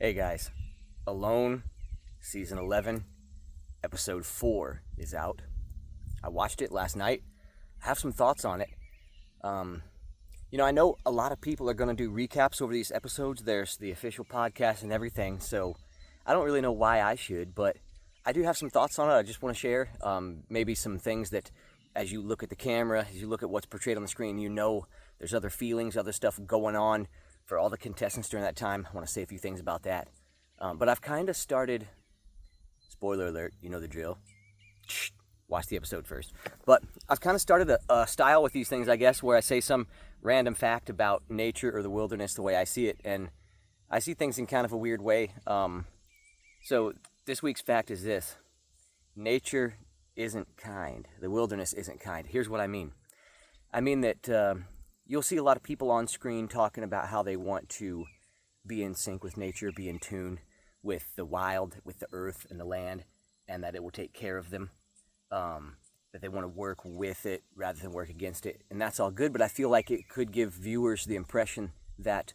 Hey guys, Alone, Season 11, Episode 4 is out. I watched it last night. I have some thoughts on it. I know a lot of people are going to do recaps over these episodes. There's the official podcast and everything, so I don't really know why I should, but I do have some thoughts on it I just want to share. Maybe some things that, as you look at the camera, as you look at what's portrayed on the screen, there's other feelings, other stuff going on for all the contestants during that time. I want to say a few things about that. But I've kind of started, spoiler alert, you know the drill. Watch the episode first. But I've kind of started a style with these things, I guess, where I say some random fact about nature or the wilderness the way I see it. And I see things in kind of a weird way. So this week's fact is this. Nature isn't kind. The wilderness isn't kind. Here's what I mean. I mean that you'll see a lot of people on screen talking about how they want to be in sync with nature, be in tune with the wild, with the earth and the land, and that it will take care of them, that they want to work with it rather than work against it. And that's all good, but I feel like it could give viewers the impression that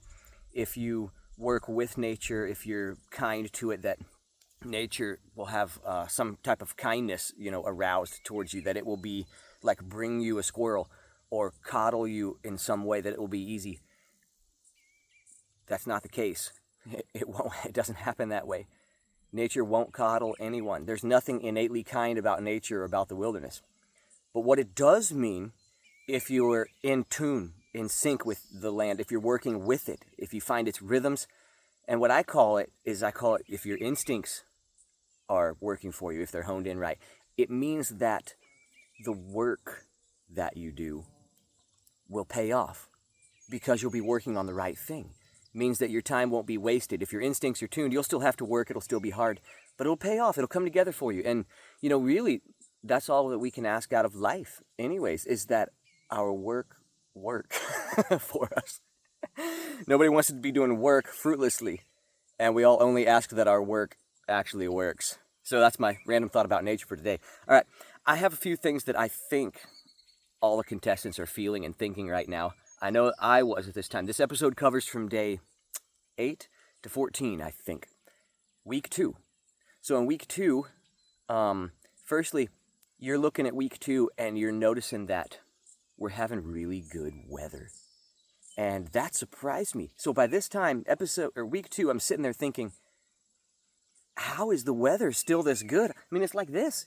if you work with nature, if you're kind to it, that nature will have some type of kindness, aroused towards you, that it will be like bring you a squirrel or coddle you in some way, that it will be easy. That's not the case. It won't. It doesn't happen that way. Nature won't coddle anyone. There's nothing innately kind about nature or about the wilderness. But what it does mean, if you're in tune, in sync with the land, if you're working with it, if you find its rhythms, and what I call it if your instincts are working for you, if they're honed in right, it means that the work that you do will pay off because you'll be working on the right thing. It means that your time won't be wasted. If your instincts are tuned, you'll still have to work. It'll still be hard, but it'll pay off. It'll come together for you. And, really, that's all that we can ask out of life anyways, is that our work for us. Nobody wants to be doing work fruitlessly, and we all only ask that our work actually works. So that's my random thought about nature for today. All right, I have a few things that I think all the contestants are feeling and thinking right now. I know I was at this time. This episode covers from day 8 to 14, I think. Week 2. So in week 2, firstly, you're looking at week 2 and you're noticing that we're having really good weather. And that surprised me. So by this time, week 2, I'm sitting there thinking, how is the weather still this good? I mean, it's like this,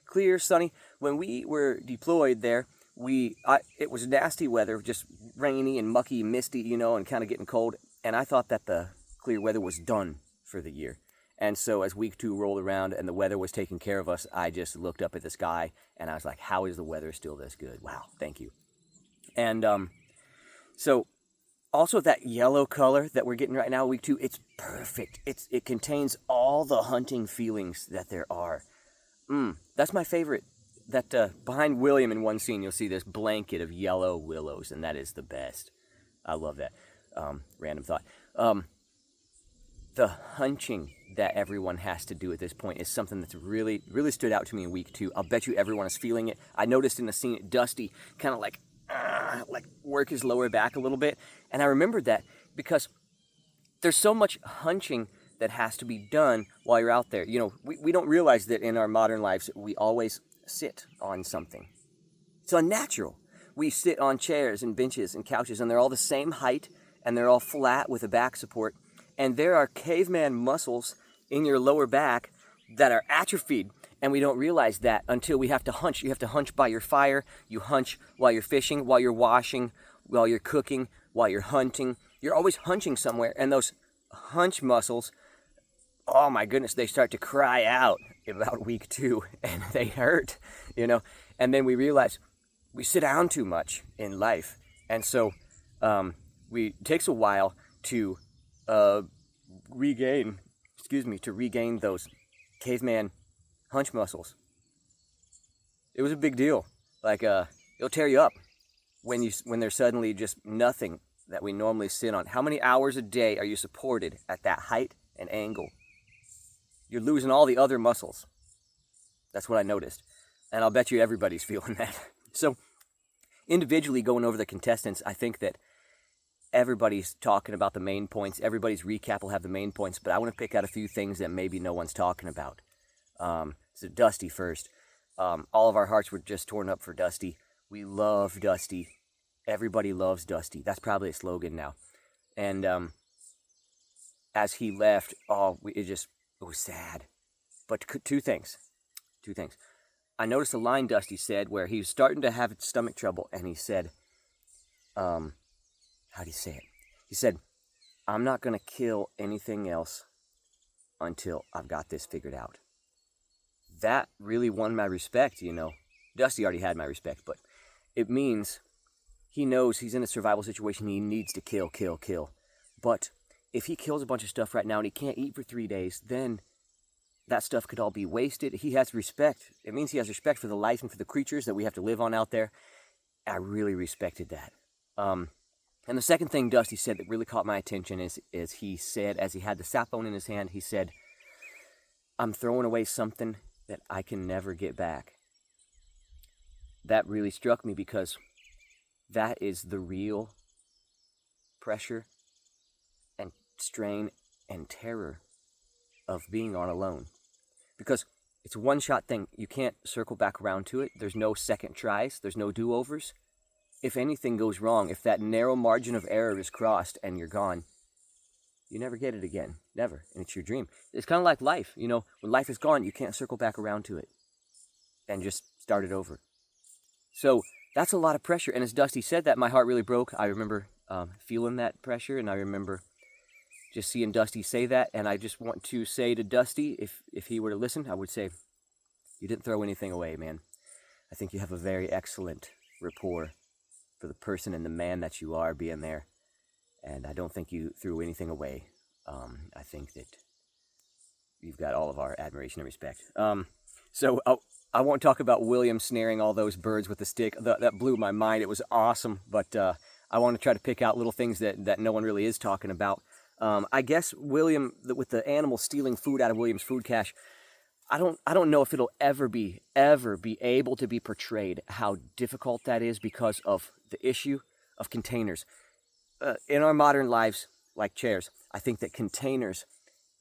clear, sunny. When we were deployed there, it was nasty weather, just rainy and mucky, misty, and kind of getting cold. And I thought that the clear weather was done for the year. And so as week 2 rolled around and the weather was taking care of us, I just looked up at the sky and I was like, how is the weather still this good? Wow, thank you. And so also that yellow color that we're getting right now, week 2, it's perfect. It contains all the hunting feelings that there are. That's my favorite. That behind William in one scene, you'll see this blanket of yellow willows, and that is the best. I love that. Random thought. The hunching that everyone has to do at this point is something that's really, really stood out to me in week 2. I'll bet you everyone is feeling it. I noticed in the scene, Dusty kind of like work his lower back a little bit, and I remembered that because there's so much hunching that has to be done while you're out there. We don't realize that in our modern lives, we always sit on something. It's unnatural. We sit on chairs and benches and couches, and they're all the same height, and they're all flat with a back support, and there are caveman muscles in your lower back that are atrophied, and we don't realize that until we have to hunch. You have to hunch by your fire. You hunch while you're fishing, while you're washing, while you're cooking, while you're hunting. You're always hunching somewhere, and those hunch muscles, oh my goodness, they start to cry out about week 2, and they hurt, and then we realize we sit down too much in life, and so it takes a while to regain those caveman hunch muscles. It was a big deal. Like it'll tear you up when there's suddenly just nothing that we normally sit on. How many hours a day are you supported at that height and angle? You're losing all the other muscles. That's what I noticed. And I'll bet you everybody's feeling that. So, individually going over the contestants, I think that everybody's talking about the main points. Everybody's recap will have the main points, but I want to pick out a few things that maybe no one's talking about. So Dusty first. All of our hearts were just torn up for Dusty. We love Dusty. Everybody loves Dusty. That's probably a slogan now. And as he left, it was sad. But two things. I noticed a line Dusty said where he was starting to have stomach trouble, and he said, how'd he say it? He said, I'm not going to kill anything else until I've got this figured out. That really won my respect, you know. Dusty already had my respect, but it means he knows he's in a survival situation. He needs to kill. But if he kills a bunch of stuff right now and he can't eat for 3 days, then that stuff could all be wasted. He has respect. It means he has respect for the life and for the creatures that we have to live on out there. I really respected that. And the second thing Dusty said that really caught my attention is he said, as he had the sap bone in his hand, he said, I'm throwing away something that I can never get back. That really struck me because that is the real pressure and strain and terror of being on alone. Because it's a one-shot thing. You can't circle back around to it. There's no second tries. There's no do-overs. If anything goes wrong, if that narrow margin of error is crossed and you're gone, you never get it again. Never. And it's your dream. It's kind of like life. You know, when life is gone, you can't circle back around to it and just start it over. So that's a lot of pressure. And as Dusty said that, my heart really broke. I remember feeling that pressure, and I remember just seeing Dusty say that. And I just want to say to Dusty, if he were to listen, I would say, you didn't throw anything away, man. I think you have a very excellent rapport for the person and the man that you are being there. And I don't think you threw anything away. I think that you've got all of our admiration and respect. So I won't talk about William snaring all those birds with the stick. That blew my mind. It was awesome. But I want to try to pick out little things that no one really is talking about. I guess William, with the animal stealing food out of William's food cache, I don't know if it'll ever be able to be portrayed how difficult that is because of the issue of containers. In our modern lives, like chairs, I think that containers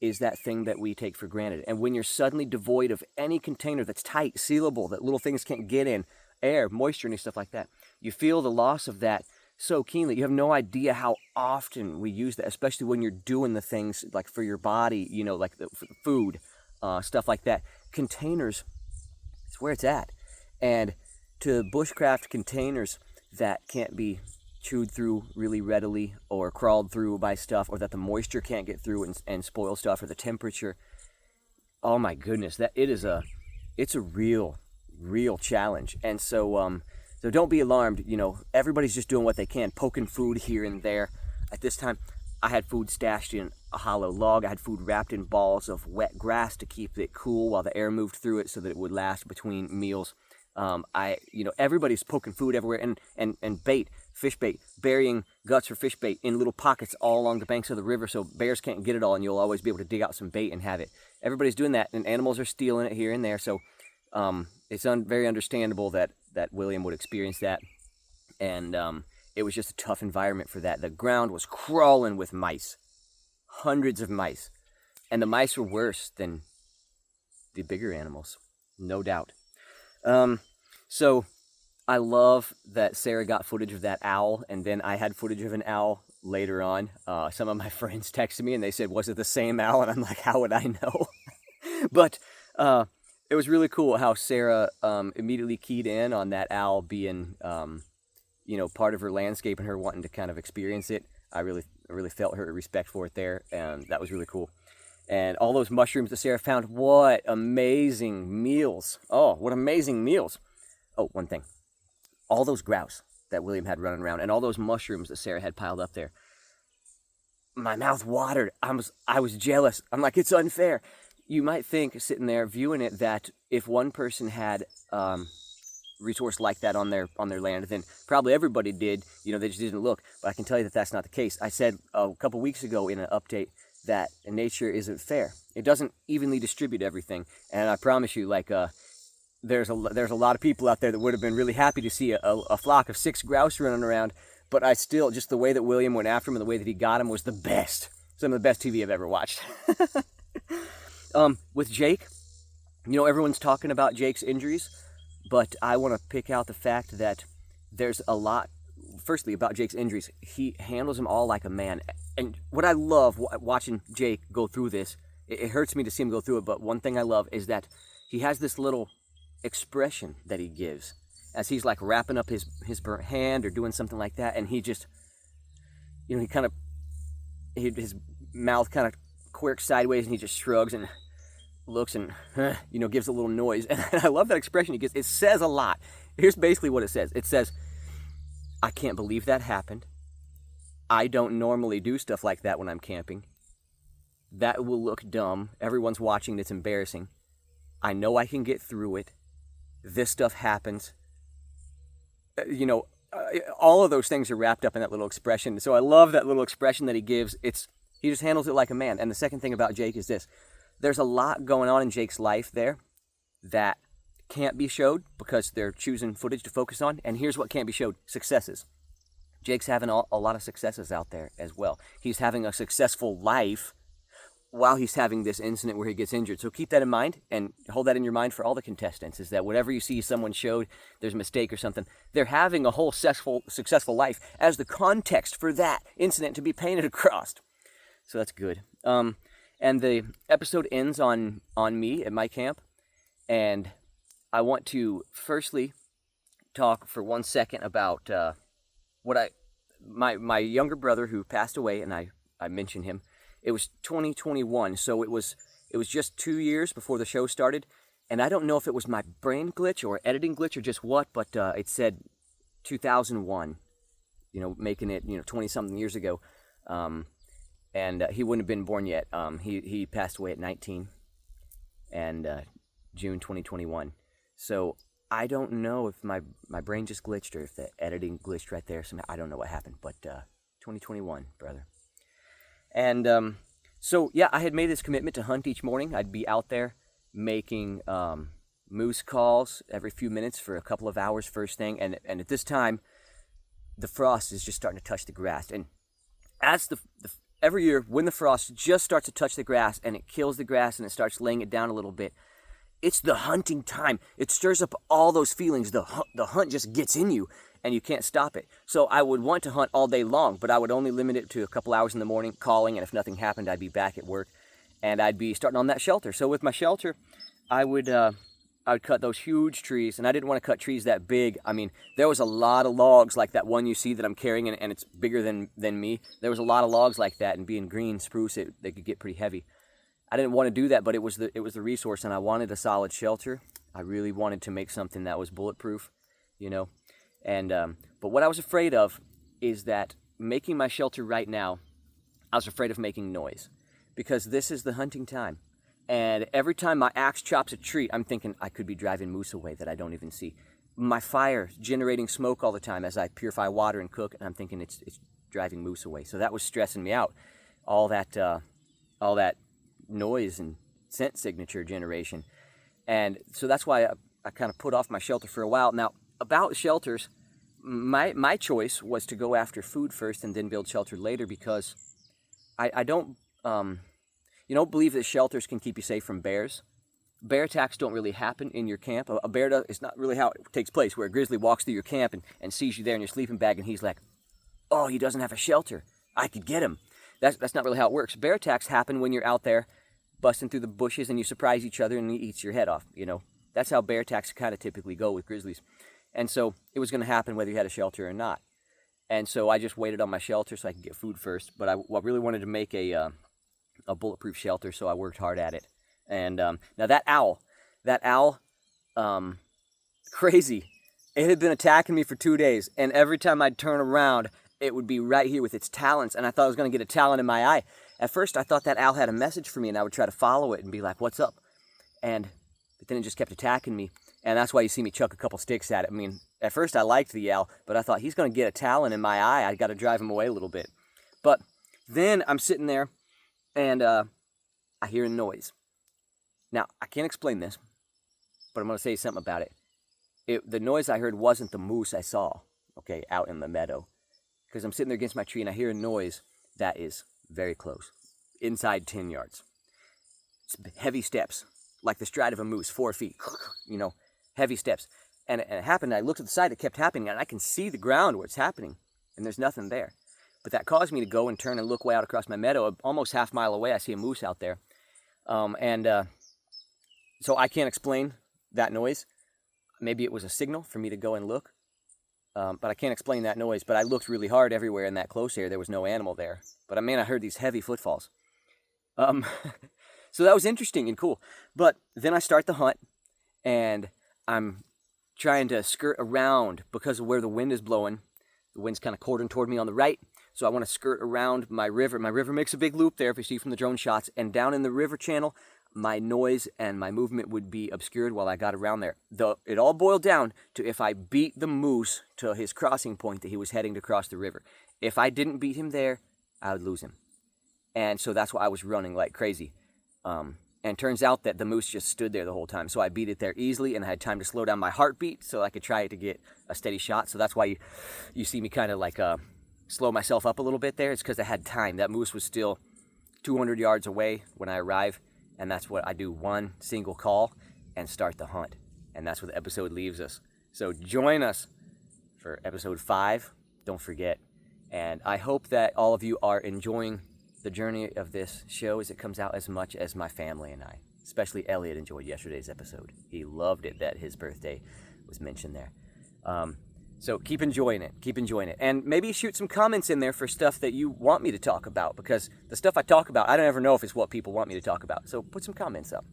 is that thing that we take for granted. And when you're suddenly devoid of any container that's tight, sealable, that little things can't get in, air, moisture, and stuff like that, you feel the loss of that so keenly. You have no idea how often we use that, especially when you're doing the things like for your body, you know, like for the food, stuff like that. Containers, it's where it's at. And to bushcraft containers that can't be chewed through really readily or crawled through by stuff, or that the moisture can't get through and spoil stuff, or the temperature, oh my goodness, it's a real challenge. And so don't be alarmed. You know, everybody's just doing what they can, poking food here and there. At this time, I had food stashed in a hollow log. I had food wrapped in balls of wet grass to keep it cool while the air moved through it so that it would last between meals. Everybody's poking food everywhere, and bait, fish bait, burying guts for fish bait in little pockets all along the banks of the river so bears can't get it all, and you'll always be able to dig out some bait and have it. Everybody's doing that, and animals are stealing it here and there, so it's very understandable that William would experience that, and it was just a tough environment for that. The ground was crawling with mice, hundreds of mice, and the mice were worse than the bigger animals, no doubt. So I love that Sarah got footage of that owl, and then I had footage of an owl later on. Some of my friends texted me and they said, was it the same owl? And I'm like, how would I know? But it was really cool how Sarah immediately keyed in on that owl being, part of her landscape and her wanting to kind of experience it. I really felt her respect for it there, and that was really cool. And all those mushrooms that Sarah found, what amazing meals. Oh, what amazing meals. Oh, one thing. All those grouse that William had running around and all those mushrooms that Sarah had piled up there. My mouth watered. I was jealous. I'm like, it's unfair. You might think, sitting there viewing it, that if one person had resource like that on their land, then probably everybody did. You know, they just didn't look. But I can tell you that that's not the case. I said a couple weeks ago in an update that nature isn't fair. It doesn't evenly distribute everything. And I promise you, there's a lot of people out there that would have been really happy to see a flock of 6 grouse running around, but I still, just the way that William went after him and the way that he got him was the best. Some of the best TV I've ever watched. With Jake, everyone's talking about Jake's injuries, but I want to pick out the fact that there's a lot, firstly, about Jake's injuries. He handles them all like a man. And what I love watching Jake go through this, it hurts me to see him go through it, but one thing I love is that he has this little expression that he gives as he's like wrapping up his burnt hand or doing something like that, and he just, his mouth kind of quirks sideways, and he just shrugs and looks and gives a little noise. And I love that expression he gives. It says a lot. Here's basically what it says. It says, I can't believe that happened. I don't normally do stuff like that when I'm camping. That will look dumb. Everyone's watching. It's embarrassing. I know I can get through it. This stuff happens. All of those things are wrapped up in that little expression. So I love that little expression that he gives. He just handles it like a man. And the second thing about Jake is this. There's a lot going on in Jake's life there that can't be showed because they're choosing footage to focus on. And here's what can't be showed. Successes. Jake's having a lot of successes out there as well. He's having a successful life while he's having this incident where he gets injured. So keep that in mind and hold that in your mind for all the contestants, is that whatever you see someone showed, there's a mistake or something, they're having a whole successful life as the context for that incident to be painted across. So that's good. And the episode ends on me at my camp. And I want to firstly talk for 1 second about my younger brother who passed away, and I mentioned him. It was 2021, so it was just 2 years before the show started, and I don't know if it was my brain glitch or editing glitch or just what, but it said 2001, making it 20-something years ago, and he wouldn't have been born yet. He passed away at 19, and June 2021. So I don't know if my brain just glitched or if the editing glitched right there. So I don't know what happened, but 2021, brother. And so, yeah, I had made this commitment to hunt each morning. I'd be out there making moose calls every few minutes for a couple of hours first thing. And at this time, the frost is just starting to touch the grass. And as every year, when the frost just starts to touch the grass and it kills the grass and it starts laying it down a little bit, it's the hunting time. It stirs up all those feelings. The hunt just gets in you, and you can't stop it. So I would want to hunt all day long, but I would only limit it to a couple hours in the morning, calling, and if nothing happened, I'd be back at work, and I'd be starting on that shelter. So with my shelter, I would cut those huge trees, and I didn't want to cut trees that big. I mean, there was a lot of logs like that one you see that I'm carrying, and it's bigger than me. There was a lot of logs like that, and being green spruce, they could get pretty heavy. I didn't want to do that, but it was the resource, and I wanted a solid shelter. I really wanted to make something that was bulletproof, And but what I was afraid of is that making my shelter right now, I was afraid of making noise, because this is the hunting time, and every time my axe chops a tree, I'm thinking I could be driving moose away that I don't even see. My fire generating smoke all the time as I purify water and cook, and I'm thinking it's driving moose away. So that was stressing me out. All that noise and scent signature generation. And so that's why I kind of put off my shelter for a while. Now, about shelters, my choice was to go after food first and then build shelter later, because I don't believe that shelters can keep you safe from bears. Bear attacks don't really happen in your camp. A bear it's not really how it takes place, where a grizzly walks through your camp and sees you there in your sleeping bag, and he's like, oh, he doesn't have a shelter. I could get him. That's not really how it works. Bear attacks happen when you're out there busting through the bushes and you surprise each other and he eats your head off, That's how bear attacks kind of typically go with grizzlies. And so it was going to happen whether you had a shelter or not. And so I just waited on my shelter so I could get food first. But I really wanted to make a bulletproof shelter, so I worked hard at it. And now that owl, crazy. It had been attacking me for 2 days. And every time I'd turn around, it would be right here with its talons. And I thought I was going to get a talon in my eye. At first, I thought that owl had a message for me, and I would try to follow it and be like, what's up? But then it just kept attacking me. And that's why you see me chuck a couple sticks at it. I mean, at first I liked the owl, but I thought he's going to get a talon in my eye. I got to drive him away a little bit. But then I'm sitting there, and I hear a noise. Now, I can't explain this, but I'm going to say something about it. The noise I heard wasn't the moose I saw, out in the meadow. because I'm sitting there against my tree and I hear a noise that is very close, inside 10 yards. It's heavy steps, like the stride of a moose, 4 feet, heavy steps. And it happened, I looked at the side, it kept happening, and I can see the ground where it's happening, and there's nothing there. But that caused me to go and turn and look way out across my meadow. Almost half mile away, I see a moose out there. So I can't explain that noise. Maybe it was a signal for me to go and look. But I can't explain that noise. But I looked really hard everywhere in that close area. There was no animal there. But I heard these heavy footfalls. So that was interesting and cool. But then I start the hunt, and I'm trying to skirt around because of where the wind is blowing. The wind's kind of quartering toward me on the right. So I want to skirt around my river. My river makes a big loop there, if you see from the drone shots. And down in the river channel, my noise and my movement would be obscured while I got around there. It all boiled down to if I beat the moose to his crossing point that he was heading to cross the river. If I didn't beat him there, I would lose him. And so that's why I was running like crazy. And turns out that the moose just stood there the whole time. So I beat it there easily, and I had time to slow down my heartbeat so I could try to get a steady shot. So that's why you see me kind of like slow myself up a little bit there. It's because I had time. That moose was still 200 yards away when I arrived. And that's what I do, one single call and start the hunt. And that's where the episode leaves us. So join us for episode 5. Don't forget. And I hope that all of you are enjoying the journey of this show as it comes out as much as my family and I. Especially Elliot enjoyed yesterday's episode. He loved it that his birthday was mentioned there. So keep enjoying it. Keep enjoying it. And maybe shoot some comments in there for stuff that you want me to talk about, because the stuff I talk about, I don't ever know if it's what people want me to talk about. So put some comments up.